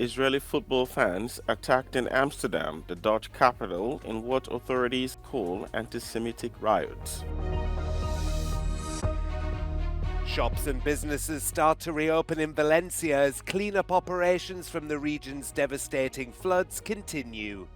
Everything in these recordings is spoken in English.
Israeli football fans attacked in Amsterdam, the Dutch capital, in what authorities call anti-Semitic riots. Shops and businesses start to reopen in Valencia as clean-up operations from the region's devastating floods continue.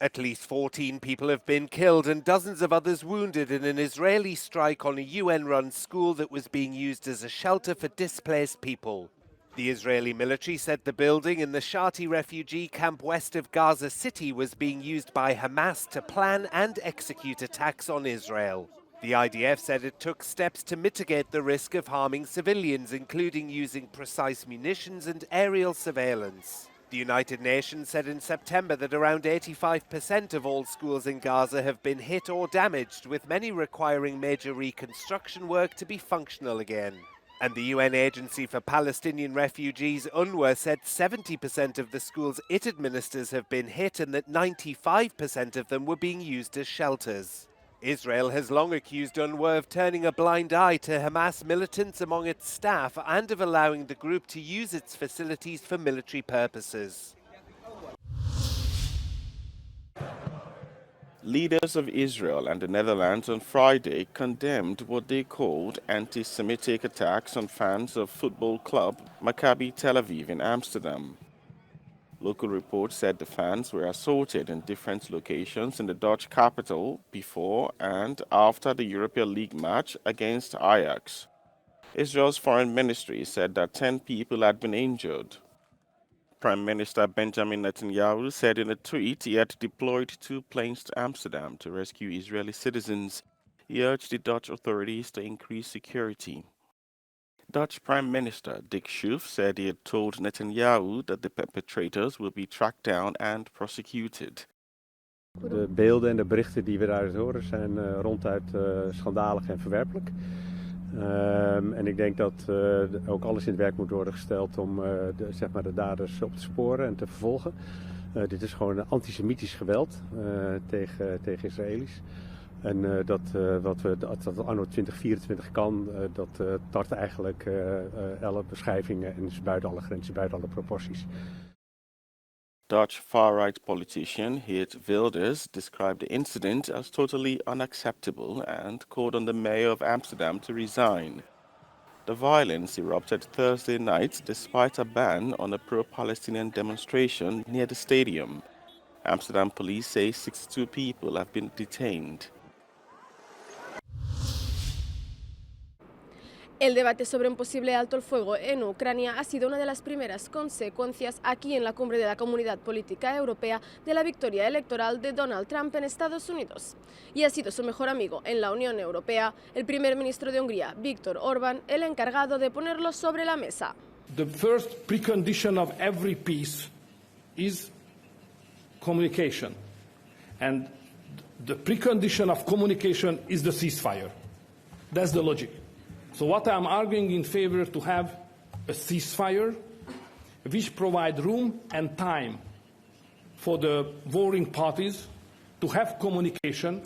At least 14 people have been killed and dozens of others wounded in an Israeli strike on a UN-run school that was being used as a shelter for displaced people. The Israeli military said the building in the Shati refugee camp west of Gaza City was being used by Hamas to plan and execute attacks on Israel. The IDF said it took steps to mitigate the risk of harming civilians, including using precise munitions and aerial surveillance. The United Nations said in September that around 85% of all schools in Gaza have been hit or damaged, with many requiring major reconstruction work to be functional again. And the UN Agency for Palestinian Refugees, UNRWA, said 70% of the schools it administers have been hit and that 95% of them were being used as shelters. Israel has long accused UNRWA of turning a blind eye to Hamas militants among its staff and of allowing the group to use its facilities for military purposes. Leaders of Israel and the Netherlands on Friday condemned what they called anti-Semitic attacks on fans of football club Maccabi Tel Aviv in Amsterdam. Local reports said the fans were assaulted in different locations in the Dutch capital before and after the Europa League match against Ajax. Israel's foreign ministry said that 10 people had been injured. Prime Minister Benjamin Netanyahu said in a tweet he had deployed 2 planes to Amsterdam to rescue Israeli citizens. He urged the Dutch authorities to increase security. Dutch Prime Minister Dick Schoof said he had told Netanyahu that the perpetrators will be tracked down and prosecuted. De beelden en de berichten die we daaruit horen zijn ronduit schandalig en verwerpelijk. En ik denk dat ook alles in het werk moet worden gesteld om de daders op te sporen en te vervolgen. Dit is gewoon antisemitisch geweld tegen Israëli's. En dat anno 2024 kan, dat tart eigenlijk alle beschrijvingen en is buiten alle grenzen, buiten alle proporties. Dutch far-right politician Geert Wilders described the incident as totally unacceptable and called on the mayor of Amsterdam to resign. The violence erupted Thursday night despite a ban on a pro-Palestinian demonstration near the stadium. Amsterdam police say 62 people have been detained. El debate sobre un posible alto el fuego en Ucrania ha sido una de las primeras consecuencias aquí en la cumbre de la Comunidad Política Europea de la victoria electoral de Donald Trump en Estados Unidos. Y ha sido su mejor amigo en la Unión Europea, el primer ministro de Hungría, Viktor Orbán, el encargado de ponerlo sobre la mesa. The first precondition of every peace is communication. And the precondition of communication is the ceasefire. That's the logic. So what I'm arguing in favor to have a ceasefire which provide room and time for the warring parties to have communication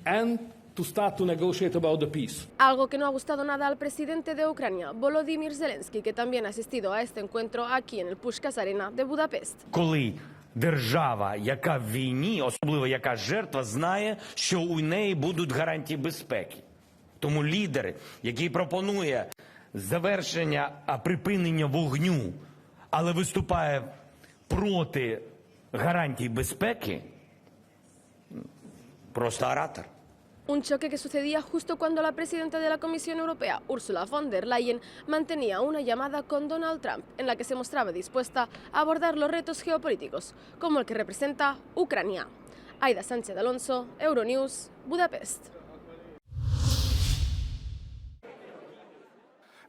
and to start to negotiate about the peace. Algo que no ha gustado nada al presidente de Ucrania, Volodymyr Zelensky, que también ha asistido a este encuentro aquí en el Puskás Arena de Budapest. Коли держава, яка в війні, особливо яка жертва, знає, що у неї будуть гарантії безпеки. Тому лідер, який пропонує завершення, припинення вогню, але виступає проти гарантій безпеки, просто оратор. Un choque que sucedía justo cuando la presidenta de la Comisión Europea, Ursula von der Leyen, mantenía una llamada con Donald Trump en la que se mostraba dispuesta a abordar los retos geopolíticos, como el que representa Ucrania. Aida Sánchez Alonso, Euronews, Budapest.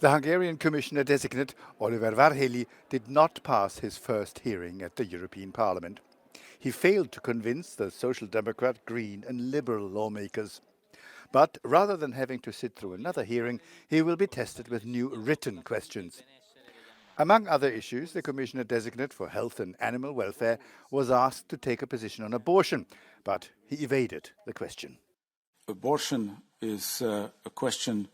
The Hungarian Commissioner designate Oliver Várhelyi did not pass his first hearing at the European Parliament. He failed to convince the Social Democrat, Green and Liberal lawmakers. But rather than having to sit through another hearing, he will be tested with new written questions. Among other issues, the Commissioner designate for Health and Animal Welfare was asked to take a position on abortion, but he evaded the question. Abortion is a question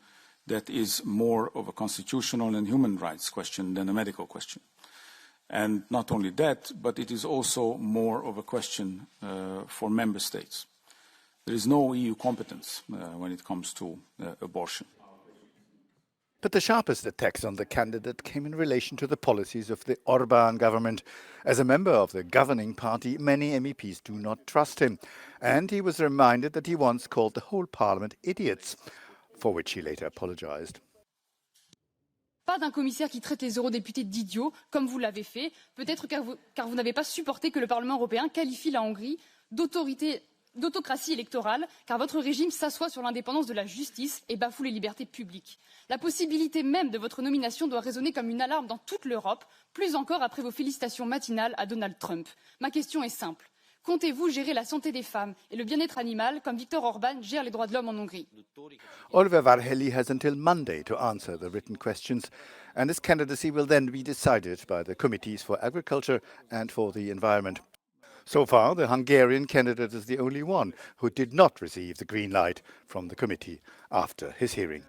that is more of a constitutional and human rights question than a medical question. And not only that, but it is also more of a question for member states. There is no EU competence when it comes to abortion. But the sharpest attacks on the candidate came in relation to the policies of the Orban government. As a member of the governing party, many MEPs do not trust him. And he was reminded that he once called the whole parliament idiots, for which he later apologized. Pas d'un commissaire qui traite les eurodéputés d'idiots, comme vous l'avez fait, peut-être car vous n'avez pas supporté que le Parlement européen qualifie la Hongrie d'autocratie électorale, car votre régime s'assoit sur l'indépendance de la justice et bafoue les libertés publiques. La possibilité même de votre nomination doit résonner comme une alarme dans toute l'Europe, plus encore après vos félicitations matinales à Donald Trump. Ma question est simple. Comptez-vous gérer la santé des femmes et le bien-être animal comme Viktor Orban gère les droits de l'homme en Hongrie? Oliver Varhelyi has until Monday to answer the written questions, and his candidacy will then be decided by the committees for agriculture and for the environment. So far, the Hungarian candidate is the only one who did not receive the green light from the committee after his hearing.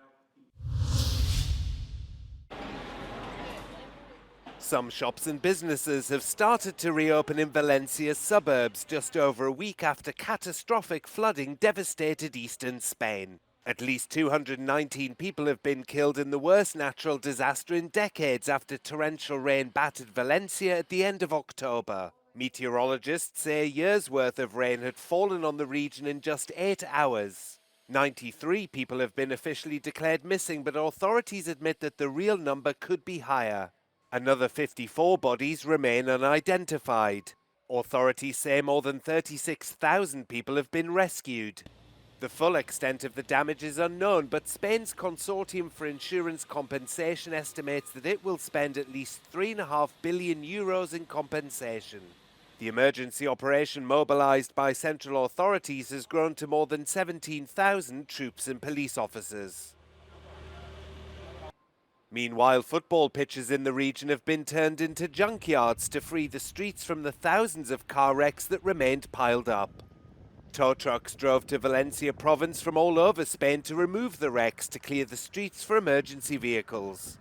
Some shops and businesses have started to reopen in Valencia's suburbs just over a week after catastrophic flooding devastated eastern Spain. At least 219 people have been killed in the worst natural disaster in decades after torrential rain battered Valencia at the end of October. Meteorologists say a year's worth of rain had fallen on the region in just 8 hours. 93 people have been officially declared missing, but authorities admit that the real number could be higher. Another 54 bodies remain unidentified. Authorities say more than 36,000 people have been rescued. The full extent of the damage is unknown, but Spain's Consortium for Insurance Compensation estimates that it will spend at least €3.5 billion in compensation. The emergency operation mobilised by central authorities has grown to more than 17,000 troops and police officers. Meanwhile, football pitches in the region have been turned into junkyards to free the streets from the thousands of car wrecks that remained piled up. Tow trucks drove to Valencia province from all over Spain to remove the wrecks to clear the streets for emergency vehicles.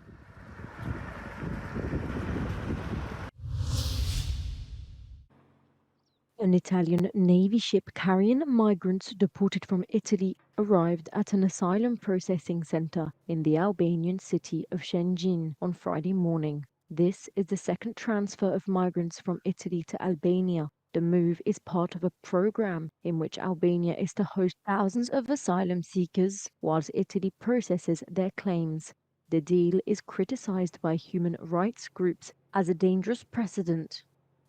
An Italian Navy ship carrying migrants deported from Italy arrived at an asylum processing center in the Albanian city of Shëngjin on Friday morning. This is the second transfer of migrants from Italy to Albania. The move is part of a program in which Albania is to host thousands of asylum seekers whilst Italy processes their claims. The deal is criticized by human rights groups as a dangerous precedent.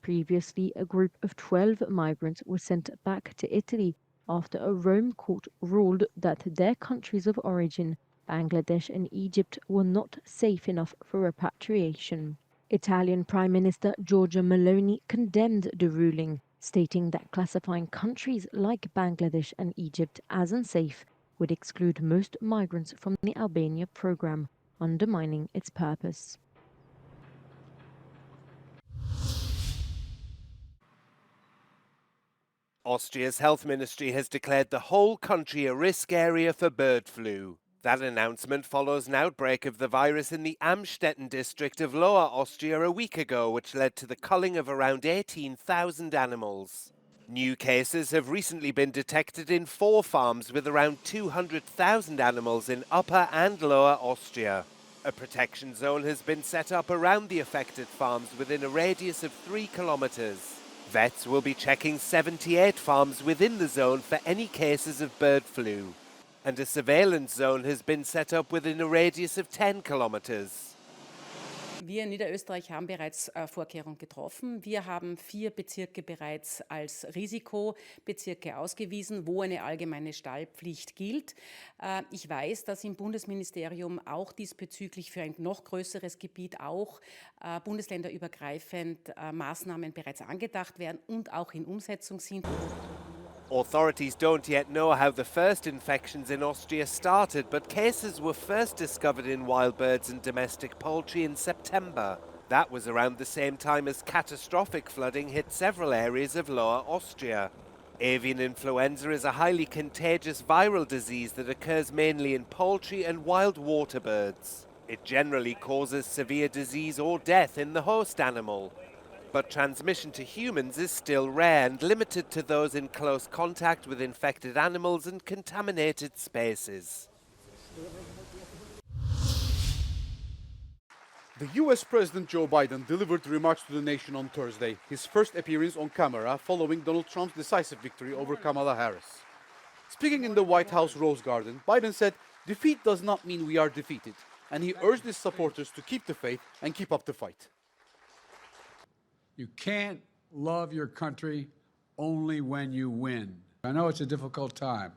Previously, a group of 12 migrants were sent back to Italy after a Rome court ruled that their countries of origin, Bangladesh and Egypt, were not safe enough for repatriation. Italian Prime Minister Giorgia Meloni condemned the ruling, stating that classifying countries like Bangladesh and Egypt as unsafe would exclude most migrants from the Albania program, undermining its purpose. Austria's health ministry has declared the whole country a risk area for bird flu. That announcement follows an outbreak of the virus in the Amstetten district of Lower Austria a week ago, which led to the culling of around 18,000 animals. New cases have recently been detected in 4 farms with around 200,000 animals in Upper and Lower Austria. A protection zone has been set up around the affected farms within a radius of 3 kilometres. Vets will be checking 78 farms within the zone for any cases of bird flu. And a surveillance zone has been set up within a radius of 10 kilometres. Wir in Niederösterreich haben bereits Vorkehrungen getroffen. Wir haben 4 Bezirke bereits als Risikobezirke ausgewiesen, wo eine allgemeine Stallpflicht gilt. Ich weiß, dass im Bundesministerium auch diesbezüglich für ein noch größeres Gebiet auch bundesländerübergreifend Maßnahmen bereits angedacht werden und auch in Umsetzung sind. Authorities don't yet know how the first infections in Austria started, but cases were first discovered in wild birds and domestic poultry in September. That was around the same time as catastrophic flooding hit several areas of Lower Austria. Avian influenza is a highly contagious viral disease that occurs mainly in poultry and wild water birds. It generally causes severe disease or death in the host animal. But transmission to humans is still rare and limited to those in close contact with infected animals and contaminated spaces. The US President Joe Biden delivered remarks to the nation on Thursday, his first appearance on camera following Donald Trump's decisive victory over Kamala Harris. Speaking in the White House Rose Garden, Biden said, "Defeat does not mean we are defeated," and he urged his supporters to keep the faith and keep up the fight. You can't love your country only when you win. I know it's a difficult time.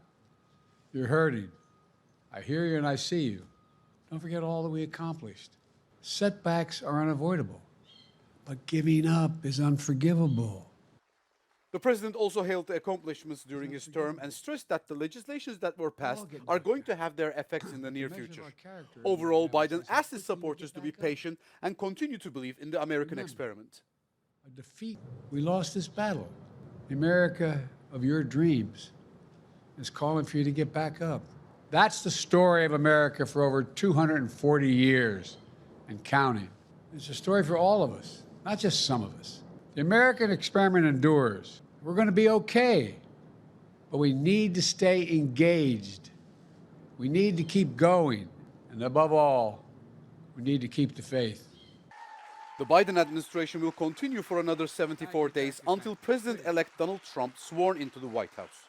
You're hurting. I hear you and I see you. Don't forget all that we accomplished. Setbacks are unavoidable, but giving up is unforgivable. The president also hailed the accomplishments during his term and stressed that the legislations that were passed are going to have their effects in the near future. Overall, Biden asked his supporters to be patient and continue to believe in the American experiment. A defeat. We lost this battle. The America of your dreams is calling for you to get back up. That's the story of America for over 240 years and counting. It's a story for all of us, not just some of us. The American experiment endures. We're going to be okay, but we need to stay engaged. We need to keep going, and above all, we need to keep the faith. The Biden administration will continue for another 74 days until President-elect Donald Trump sworn into the White House.